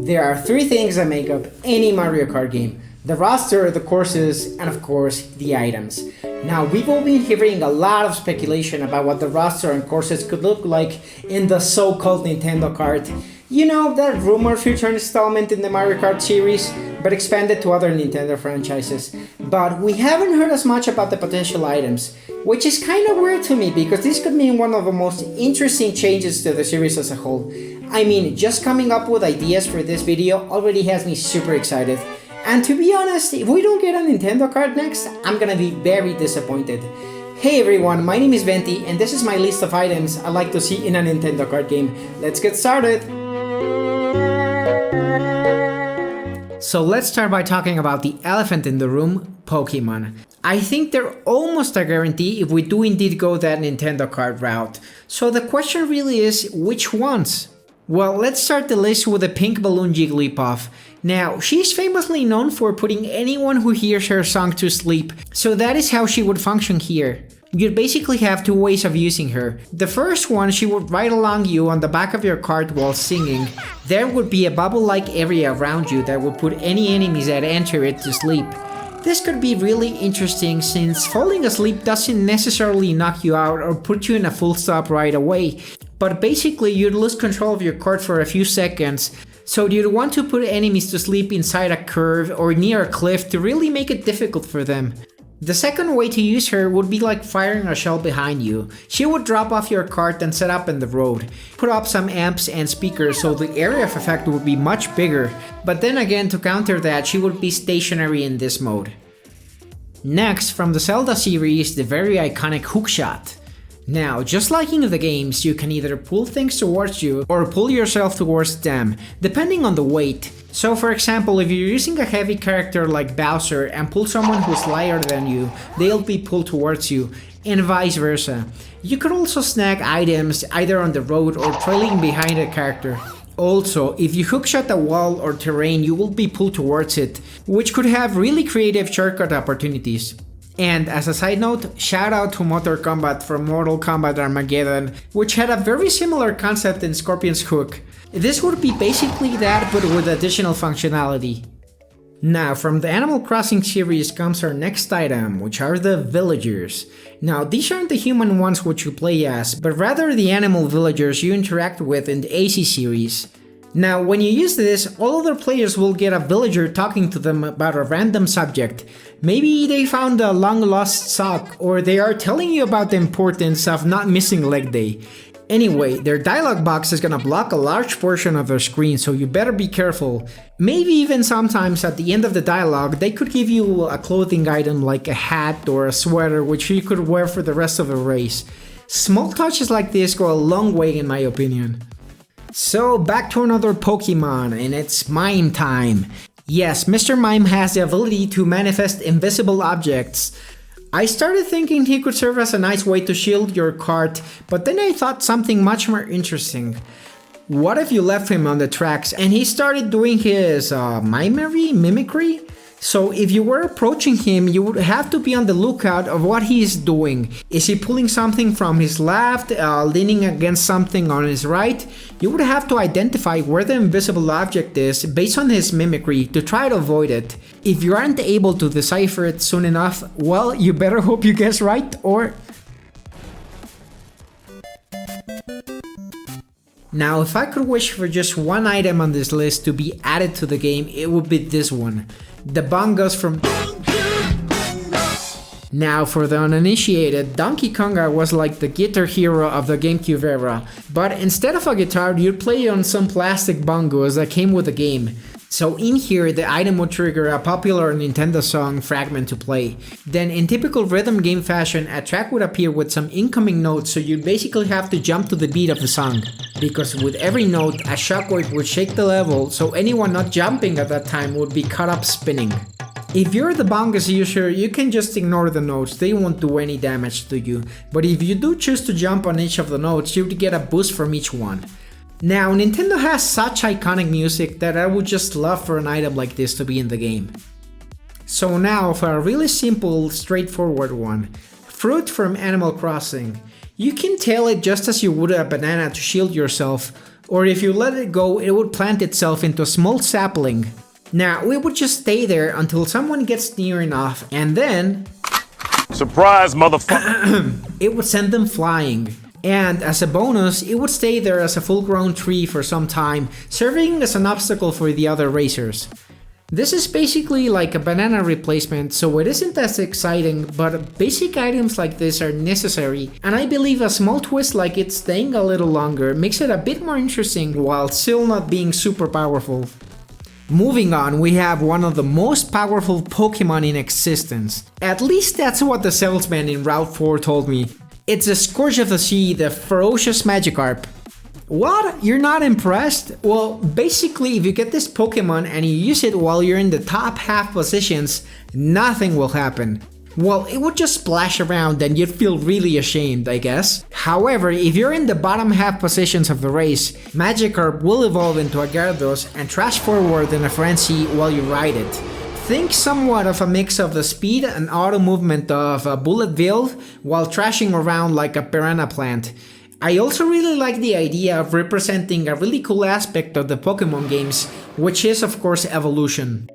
There are three things that make up any Mario Kart game: the roster, the courses, and of course, the items. Now, we've all been hearing a lot of speculation about what the roster and courses could look like in the so-called Nintendo Kart. You know, that rumored future installment in the Mario Kart series, but expanded to other Nintendo franchises. But we haven't heard as much about the potential items, which is kind of weird to me because this could mean one of the most interesting changes to the series as a whole. I mean, just coming up with ideas for this video already has me super excited. And to be honest, if we don't get a Nintendo Kart next, I'm gonna be very disappointed. Hey everyone, my name is Venti, and this is my list of items I'd like to see in a Nintendo Kart game. Let's get started! So let's start by talking about the elephant in the room, Pokemon. I think they're almost a guarantee if we do indeed go that Nintendo Kart route. So the question really is, which ones? Well, let's start the list with the pink balloon Jigglypuff. Now, she's famously known for putting anyone who hears her song to sleep, so that is how she would function here. You'd basically have two ways of using her. The first one, she would ride along you on the back of your cart while singing. There would be a bubble-like area around you that would put any enemies that enter it to sleep. This could be really interesting since falling asleep doesn't necessarily knock you out or put you in a full stop right away, but basically you'd lose control of your cart for a few seconds, so you'd want to put enemies to sleep inside a curve or near a cliff to really make it difficult for them. The second way to use her would be like firing a shell behind you. She would drop off your cart and set up in the road. Put up some amps and speakers so the area of effect would be much bigger, but then again, to counter that, she would be stationary in this mode. Next, from the Zelda series, the very iconic Hookshot. Now, just like in the games, you can either pull things towards you or pull yourself towards them, depending on the weight. So for example, if you're using a heavy character like Bowser and pull someone who's lighter than you, they'll be pulled towards you, and vice versa. You could also snag items either on the road or trailing behind a character. Also, if you hookshot a wall or terrain, you will be pulled towards it, which could have really creative shortcut opportunities. And as a side note, shout out to Motor Combat from Mortal Kombat Armageddon, which had a very similar concept in Scorpion's Hook. This would be basically that, but with additional functionality. Now, from the Animal Crossing series comes our next item, which are the villagers. Now, these aren't the human ones which you play as, but rather the animal villagers you interact with in the AC series. Now, when you use this, all other players will get a villager talking to them about a random subject. Maybe they found a long-lost sock, or they are telling you about the importance of not missing leg day. Anyway, their dialogue box is gonna block a large portion of their screen, so you better be careful. Maybe even sometimes at the end of the dialogue, they could give you a clothing item like a hat or a sweater which you could wear for the rest of the race. Small touches like this go a long way in my opinion. So back to another Pokemon, and it's Mime time. Yes, Mr. Mime has the ability to manifest invisible objects. I started thinking he could serve as a nice way to shield your cart, but then I thought something much more interesting. What if you left him on the tracks and he started doing his mimicry? So if you were approaching him, you would have to be on the lookout of what he is doing. Is he pulling something from his left, leaning against something on his right? You would have to identify where the invisible object is based on his mimicry to try to avoid it. If you aren't able to decipher it soon enough, well, you better hope you guess right or... Now, if I could wish for just one item on this list to be added to the game, it would be this one. The Bongos from... Now, for the uninitiated, Donkey Konga was like the guitar hero of the GameCube era, but instead of a guitar, you'd play on some plastic bongos that came with the game. So in here, the item would trigger a popular Nintendo song fragment to play. Then in typical rhythm game fashion, a track would appear with some incoming notes, so you'd basically have to jump to the beat of the song. Because with every note, a shockwave would shake the level, so anyone not jumping at that time would be caught up spinning. If you're the Bongos user, you can just ignore the notes, they won't do any damage to you. But if you do choose to jump on each of the notes, you'd get a boost from each one. Now, Nintendo has such iconic music that I would just love for an item like this to be in the game. So now for a really simple, straightforward one. Fruit from Animal Crossing. You can tail it just as you would a banana to shield yourself, or if you let it go, it would plant itself into a small sapling. Now, it would just stay there until someone gets near enough, and then... Surprise, motherfucker! It would send them flying. And as a bonus, it would stay there as a full-grown tree for some time, serving as an obstacle for the other racers. This is basically like a banana replacement, so it isn't as exciting, but basic items like this are necessary, and I believe a small twist like it staying a little longer makes it a bit more interesting while still not being super powerful. Moving on, we have one of the most powerful Pokemon in existence. At least that's what the salesman in Route 4 told me. It's the Scourge of the Sea, the ferocious Magikarp. What? You're not impressed? Well, basically, if you get this Pokemon and you use it while you're in the top half positions, nothing will happen. Well, it would just splash around and you'd feel really ashamed, I guess. However, if you're in the bottom half positions of the race, Magikarp will evolve into a Gyarados and trash forward in a frenzy while you ride it. Think somewhat of a mix of the speed and auto movement of a Bullet while trashing around like a piranha plant. I also really like the idea of representing a really cool aspect of the Pokemon games, which is of course evolution.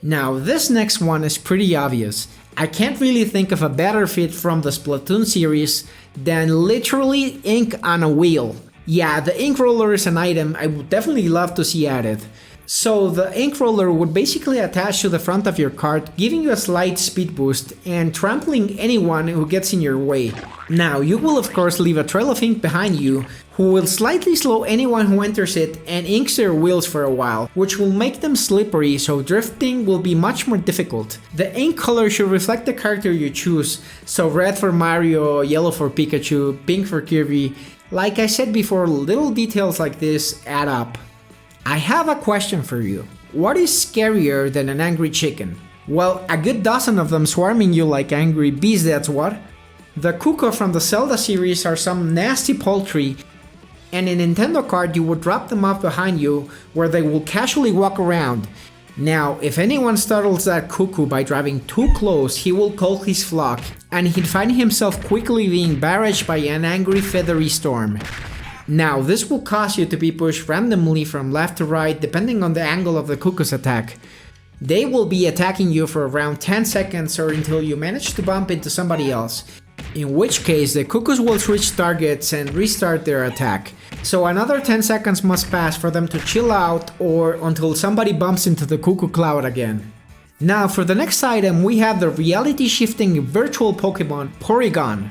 Now this next one is pretty obvious. I can't really think of a better fit from the Splatoon series than literally ink on a wheel. Yeah, the Inkroller is an item I would definitely love to see added. So the Inkroller would basically attach to the front of your cart, giving you a slight speed boost and trampling anyone who gets in your way. Now you will of course leave a trail of ink behind you, who will slightly slow anyone who enters it and inks their wheels for a while, which will make them slippery, so drifting will be much more difficult. The ink color should reflect the character you choose, so red for Mario, yellow for Pikachu, pink for Kirby. Like I said before, little details like this add up. I have a question for you. What is scarier than an angry chicken? Well, a good dozen of them swarming you like angry bees, that's what. The Cucco from the Zelda series are some nasty poultry, and in Nintendo Kart you would drop them off behind you where they will casually walk around. Now, if anyone startles that Cucco by driving too close, he will call his flock, and he'd find himself quickly being barraged by an angry feathery storm. Now, this will cause you to be pushed randomly from left to right depending on the angle of the Cucco's attack. They will be attacking you for around 10 seconds or until you manage to bump into somebody else, in which case the Cuccos will switch targets and restart their attack. So another 10 seconds must pass for them to chill out or until somebody bumps into the Cucco cloud again. Now for the next item we have the reality shifting virtual Pokemon Porygon.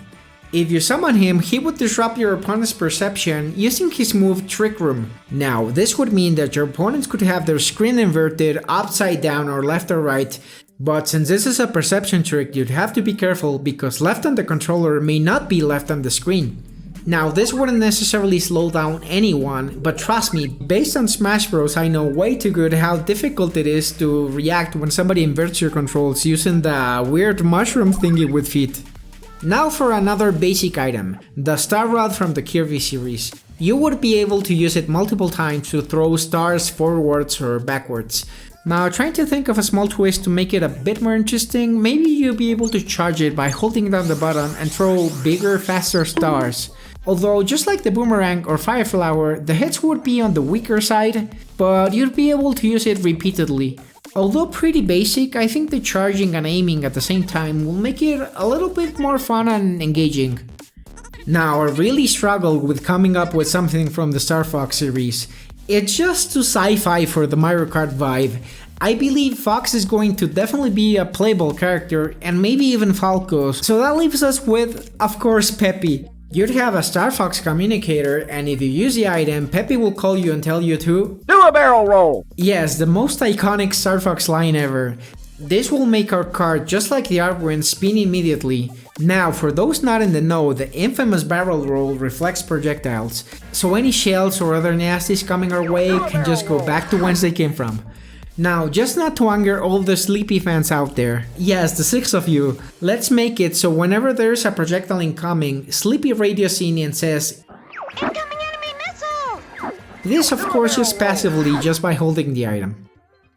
If you summon him, he would disrupt your opponent's perception using his move Trick Room. Now, this would mean that your opponents could have their screen inverted, upside down or left or right, but since this is a perception trick, you'd have to be careful because left on the controller may not be left on the screen. Now, this wouldn't necessarily slow down anyone, but trust me, based on Smash Bros, I know way too good how difficult it is to react when somebody inverts your controls using the weird mushroom thingy with feet. Now for another basic item, the Star Rod from the Kirby series. You would be able to use it multiple times to throw stars forwards or backwards. Now trying to think of a small twist to make it a bit more interesting, maybe you'll be able to charge it by holding down the button and throw bigger, faster stars. Although just like the Boomerang or Fire Flower, the hits would be on the weaker side, but you'd be able to use it repeatedly. Although pretty basic, I think the charging and aiming at the same time will make it a little bit more fun and engaging. Now, I really struggled with coming up with something from the Star Fox series. It's just too sci-fi for the Mario Kart vibe. I believe Fox is going to definitely be a playable character, and maybe even Falco, so that leaves us with, of course, Peppy. You'd have a Star Fox communicator, and if you use the item, Peppy will call you and tell you to Do a barrel roll! Yes, the most iconic Star Fox line ever. This will make our card just like the Artwind spin immediately. Now, for those not in the know, the infamous barrel roll reflects projectiles, so any shells or other nasties coming our way can just go back to whence they came from. Now, just not to anger all the Sleepy fans out there, yes, the 6 of you, let's make it so whenever there's a projectile incoming, Sleepy radios in and says, "Incoming enemy missile!" This of course just passively just by holding the item.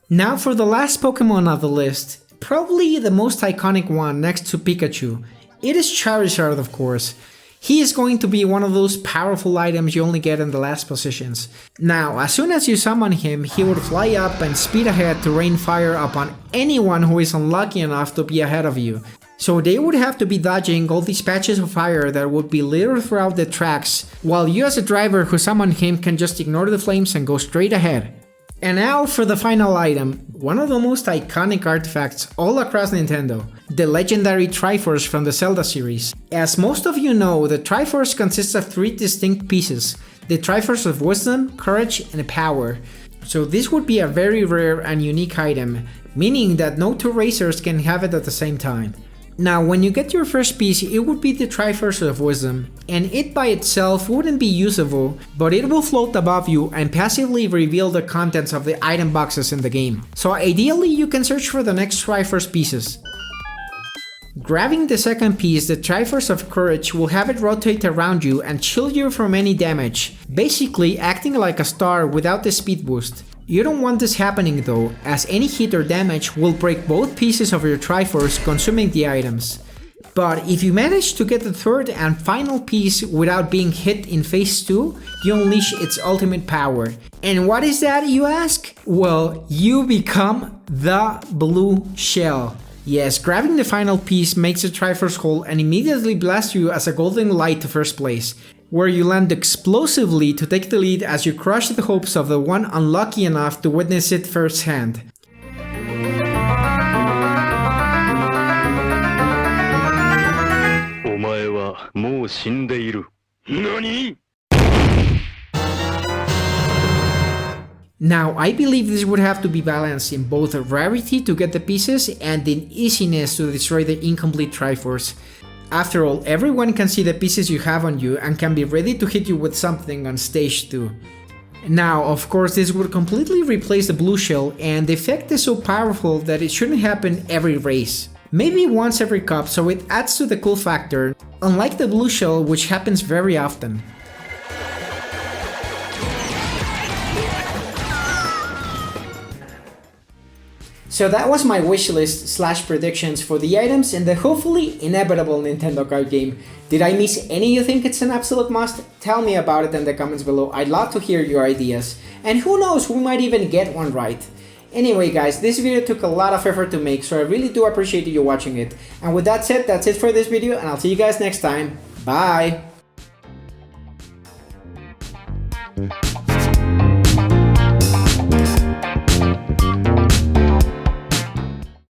Now for the last Pokemon of the list, probably the most iconic one next to Pikachu. It is Charizard, of course. He is going to be one of those powerful items you only get in the last positions. Now, as soon as you summon him, he would fly up and speed ahead to rain fire upon anyone who is unlucky enough to be ahead of you. So they would have to be dodging all these patches of fire that would be littered throughout the tracks, while you as a driver who summoned him can just ignore the flames and go straight ahead. And now for the final item, one of the most iconic artifacts all across Nintendo, the legendary Triforce from the Zelda series. As most of you know, the Triforce consists of 3 distinct pieces, the Triforce of Wisdom, Courage, and Power. So this would be a very rare and unique item, meaning that no 2 racers can have it at the same time. Now, when you get your first piece, it would be the Triforce of Wisdom, and it by itself wouldn't be usable, but it will float above you and passively reveal the contents of the item boxes in the game. So ideally, you can search for the next Triforce pieces. Grabbing the second piece, the Triforce of Courage will have it rotate around you and shield you from any damage, basically acting like a star without the speed boost. You don't want this happening though, as any hit or damage will break both pieces of your Triforce, consuming the items. But if you manage to get the third and final piece without being hit in phase 2, you unleash its ultimate power. And what is that, you ask? Well, you become the blue shell. Yes, grabbing the final piece makes the Triforce whole and immediately blasts you as a golden light to first place, where you land explosively to take the lead as you crush the hopes of the one unlucky enough to witness it firsthand. Now, I believe this would have to be balanced in both rarity to get the pieces and in easiness to destroy the incomplete Triforce. After all, everyone can see the pieces you have on you and can be ready to hit you with something on stage 2. Now, of course, this would completely replace the blue shell, and the effect is so powerful that it shouldn't happen every race. Maybe once every cup, so it adds to the cool factor, unlike the blue shell, which happens very often. So that was my wishlist / predictions for the items in the hopefully inevitable Nintendo Kart game. Did I miss any you think it's an absolute must? Tell me about it in the comments below, I'd love to hear your ideas. And who knows, we might even get one right. Anyway guys, this video took a lot of effort to make, so I really do appreciate you watching it. And with that said, that's it for this video, and I'll see you guys next time. Bye!